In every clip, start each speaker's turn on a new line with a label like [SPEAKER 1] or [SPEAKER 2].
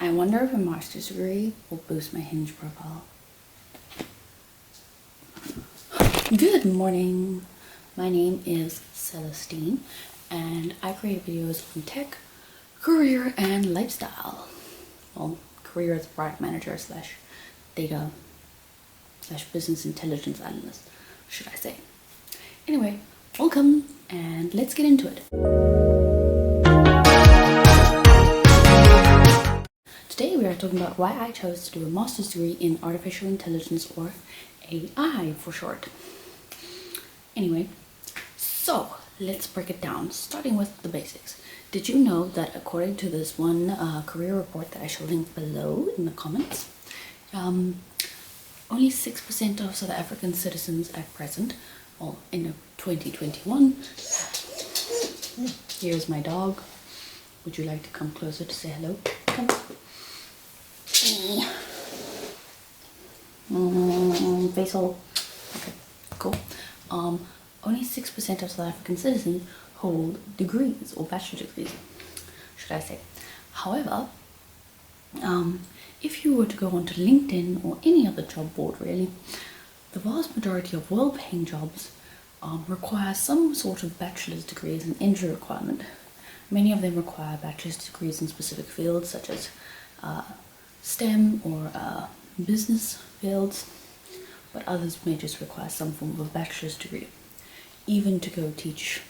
[SPEAKER 1] I wonder if a master's degree will boost my Hinge profile. Good morning. My name is Celestine and I create videos on tech, career and lifestyle. Well, career as a product manager slash data slash business intelligence analyst, should I say. Anyway, welcome and let's get into it. Today we are talking about why I chose to do a master's degree in artificial intelligence, or AI for short. Anyway, so let's break it down, starting with the basics. Did you know that according to this one career report that I shall link below in the comments, only 6% of South African citizens at present, or in 2021, here's my dog. Would you like to come closer to say hello? Come. Facial. Okay, cool. Only 6% of South African citizens hold degrees or bachelor degrees, should I say. However, if you were to go onto LinkedIn or any other job board, really, the vast majority of well-paying jobs require some sort of bachelor's degree as an entry requirement. Many of them require bachelor's degrees in specific fields such as STEM or business fields, but others may just require some form of a bachelor's degree. Even to go teach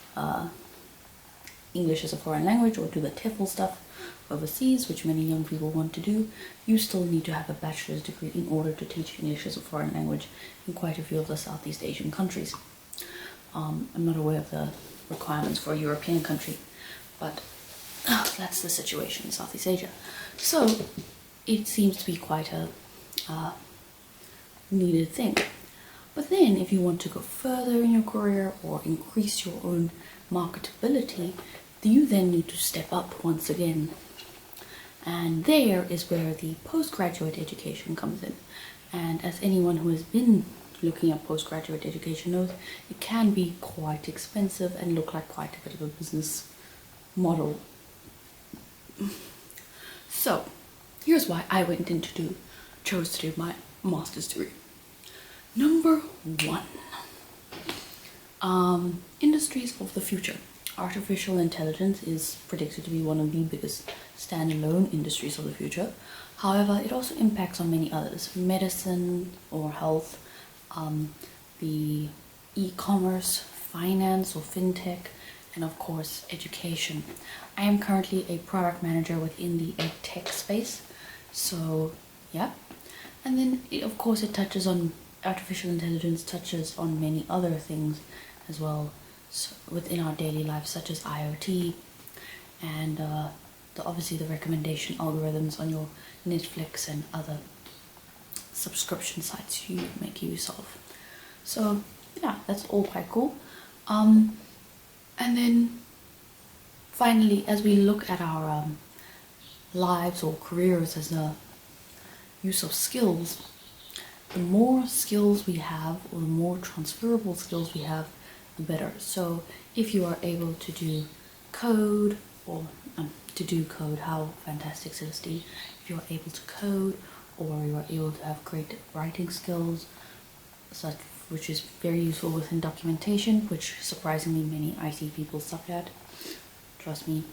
[SPEAKER 1] English as a foreign language or do the TEFL stuff overseas, which many young people want to do, you still need to have a bachelor's degree in order to teach English as a foreign language in quite a few of the Southeast Asian countries. I'm not aware of the requirements for a European country, but that's the situation in Southeast Asia. So it seems to be quite a needed thing. But then if you want to go further in your career or increase your own marketability, you then need to step up once again. And there is where the postgraduate education comes in. And as anyone who has been looking at postgraduate education knows, it can be quite expensive and look like quite a bit of a business model. So here's why I chose to do my master's degree. Number one, industries of the future. Artificial intelligence is predicted to be one of the biggest standalone industries of the future. However, it also impacts on many others: medicine or health, the e-commerce, finance or fintech, and of course education. I am currently a product manager within the tech space, so yeah. And then of course it touches on artificial intelligence, touches on many other things as well, so within our daily lives, such as IoT and obviously the recommendation algorithms on your Netflix and other subscription sites you make use of. So yeah, that's all quite cool. And then finally, as we look at our lives or careers as a use of skills, the more skills we have, or the more transferable skills we have, the better. So if you are able to do code, or how fantastic, Celestine. If you are able to code, or you are able to have great writing skills, which is very useful within documentation, which surprisingly many IT people suck at, trust me.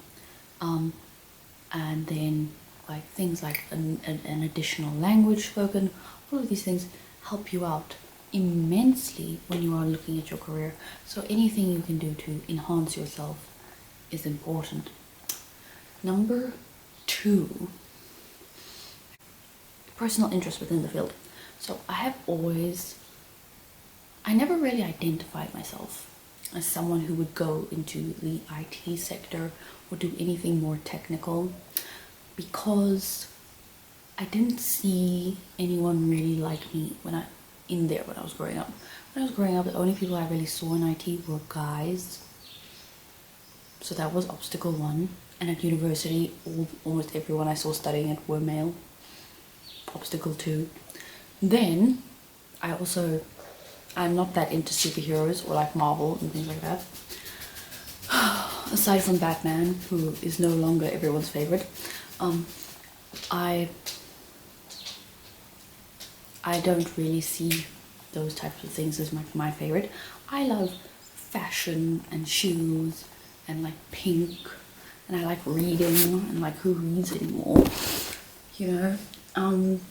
[SPEAKER 1] And then like things like an additional language spoken, all of these things help you out immensely when you are looking at your career. So anything you can do to enhance yourself is important. Number two, personal interest within the field. So I never really identified myself as someone who would go into the IT sector or do anything more technical, because I didn't see anyone really like me when I was growing up. When I was growing up, the only people I really saw in IT were guys. So that was obstacle one. And at university, almost everyone I saw studying it were male. Obstacle two. Then I'm not that into superheroes or like Marvel and things like that. Aside from Batman, who is no longer everyone's favorite. I don't really see those types of things as my favorite. I love fashion and shoes and like pink, and I like reading, and like who reads anymore, you know. And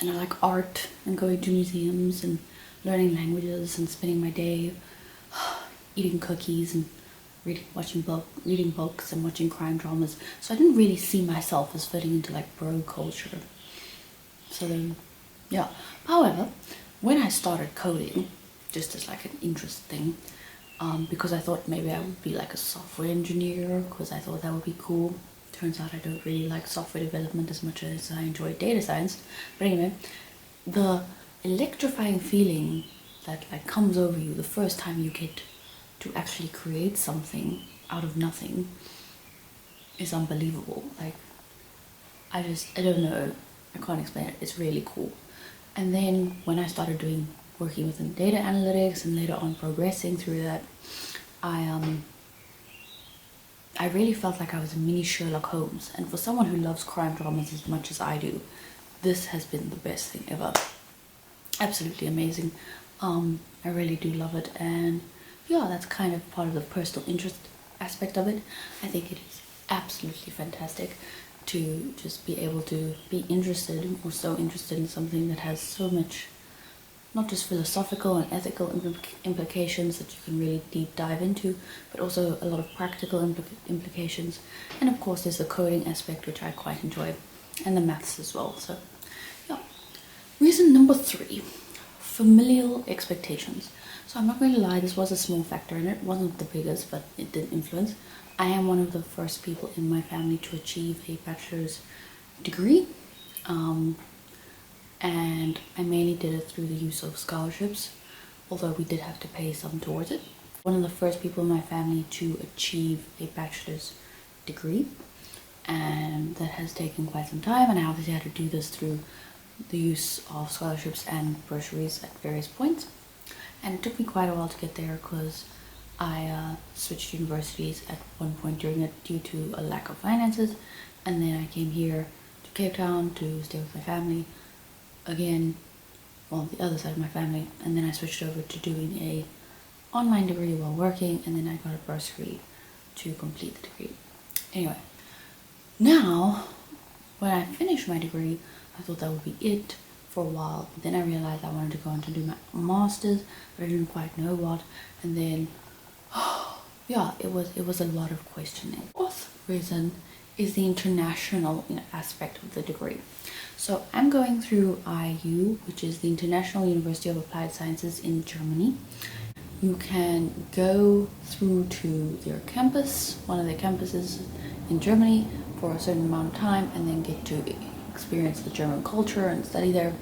[SPEAKER 1] I like art and going to museums and learning languages and spending my day eating cookies and reading books and watching crime dramas. So I didn't really see myself as fitting into like bro culture. So then, yeah. However, when I started coding, just as like an interest thing, because I thought maybe I would be like a software engineer, because I thought that would be cool. Turns out I don't really like software development as much as I enjoy data science. But anyway, the electrifying feeling that like comes over you the first time you get to actually create something out of nothing is unbelievable. Like, I don't know, I can't explain it. It's really cool. And then when I started working within data analytics and later on progressing through that, I really felt like I was a mini Sherlock Holmes. And for someone who loves crime dramas as much as I do, this has been the best thing ever. Absolutely amazing. I really do love it. And yeah, that's kind of part of the personal interest aspect of it. I think it is absolutely fantastic to just be able to be interested, or so interested in something that has so much, not just philosophical and ethical implications that you can really deep dive into, but also a lot of practical implications. And of course there's the coding aspect, which I quite enjoy, and the maths as well. So yeah. Reason number 3, familial expectations. So I'm not going to lie, this was a small factor in it. It wasn't the biggest, but it did influence. I am one of the first people in my family to achieve a bachelor's degree. And I mainly did it through the use of scholarships, although we did have to pay some towards it. One of the first people in my family to achieve a bachelor's degree, and that has taken quite some time, and I obviously had to do this through the use of scholarships and bursaries at various points. And it took me quite a while to get there because I switched universities at one point during it due to a lack of finances, and then I came here to Cape Town to stay with my family again, well, the other side of my family, and then I switched over to doing a online degree while working, and then I got a bursary to complete the degree. Anyway, now when I finished my degree, I thought that would be it for a while. But then I realized I wanted to go on to do my master's, but I didn't quite know what. And then yeah, it was a lot of questioning. Fourth reason is the international aspect of the degree. So I'm going through IU, which is the International University of Applied Sciences in Germany. You can go through to their campus, one of their campuses in Germany, for a certain amount of time, and then get to experience the German culture and study there.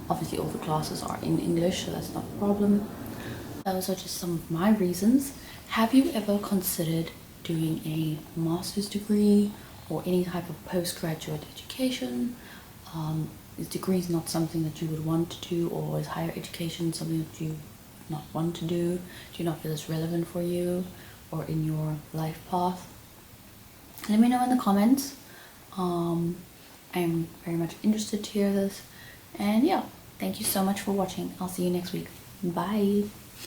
[SPEAKER 1] Obviously all the classes are in English, so that's not a problem. Those are just some of my reasons. Have you ever considered doing a master's degree or any type of postgraduate education? Is degrees not something that you would want to do, or is higher education something that you not want to do? Do you not feel it's relevant for you or in your life path? Let me know in the comments. I'm very much interested to hear this. And yeah, thank you so much for watching. I'll see you next week. Bye.